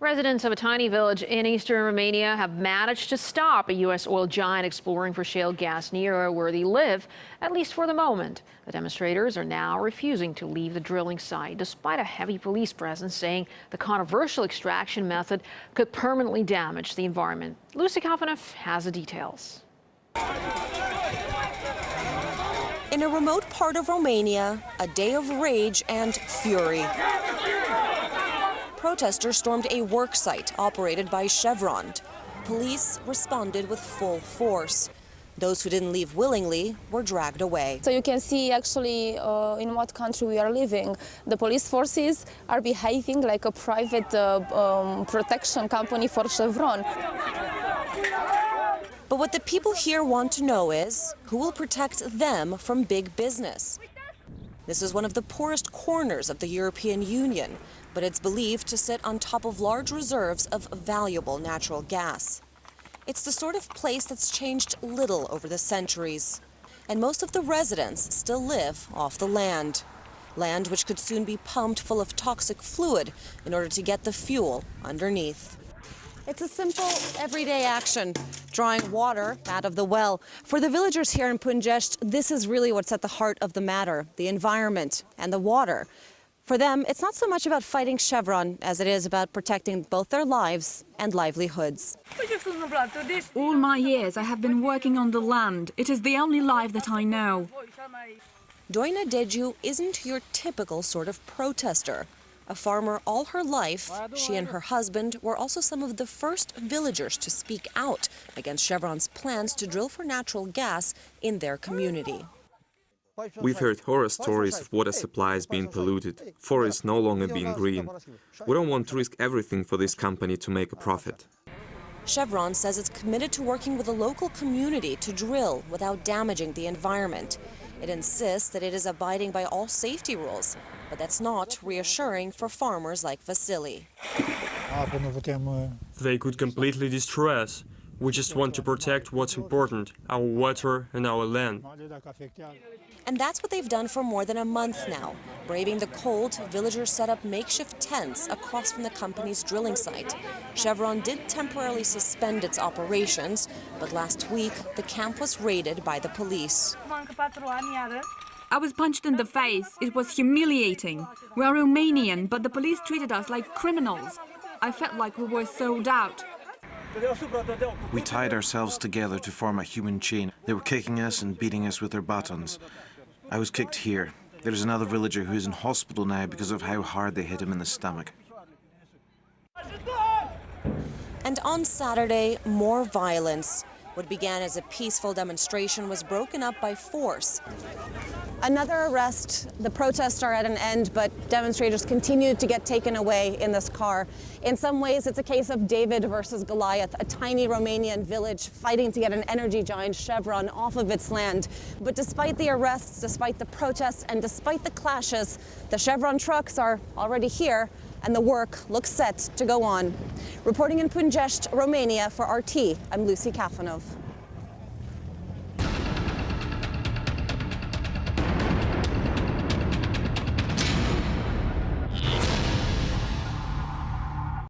Residents of a tiny village in eastern Romania have managed to stop a U.S. oil giant exploring for shale gas near where they live, at least for the moment. The demonstrators are now refusing to leave the drilling site, despite a heavy police presence saying the controversial extraction method could permanently damage the environment. Lucy Kafanov has the details. In a remote part of Romania, a day of rage and fury. Protesters stormed a work site operated by Chevron. Police responded with full force. Those who didn't leave willingly were dragged away. So you can see actually in what country we are living. The police forces are behaving like a private protection company for Chevron. But what the people here want to know is who will protect them from big business. This is one of the poorest corners of the European Union, but it's believed to sit on top of large reserves of valuable natural gas. It's the sort of place that's changed little over the centuries, and most of the residents still live off the land which could soon be pumped full of toxic fluid in order to get the fuel underneath. It's a simple, everyday action, drawing water out of the well. For the villagers here in Pânjești, this is really what's at the heart of the matter, the environment and the water. For them, it's not so much about fighting Chevron as it is about protecting both their lives and livelihoods. All my years I have been working on the land. It is the only life that I know. Doina Deju isn't your typical sort of protester. A farmer all her life, she and her husband were also some of the first villagers to speak out against Chevron's plans to drill for natural gas in their community. We've heard horror stories of water supplies being polluted, forests no longer being green. We don't want to risk everything for this company to make a profit. Chevron says it's committed to working with the local community to drill without damaging the environment. It insists that it is abiding by all safety rules, but that's not reassuring for farmers like Vasily. They could completely destroy us. We just want to protect what's important, our water and our land. And that's what they've done for more than a month now. Braving the cold, villagers set up makeshift tents across from the company's drilling site. Chevron did temporarily suspend its operations, but last week the camp was raided by the police. I was punched in the face. It was humiliating. We are Romanian, but the police treated us like criminals. I felt like we were sold out. We tied ourselves together to form a human chain. They were kicking us and beating us with their batons. I was kicked here. There's another villager who is in hospital now because of how hard they hit him in the stomach. And on Saturday, more violence. What began as a peaceful demonstration was broken up by force. Another arrest. The protests are at an end, but demonstrators continue to get taken away in this car. In some ways, it's a case of David versus Goliath, a tiny Romanian village fighting to get an energy giant Chevron off of its land. But despite the arrests, despite the protests, and despite the clashes, the Chevron trucks are already here, and the work looks set to go on. Reporting in Pânjești, Romania for RT, I'm Lucy Kafanov.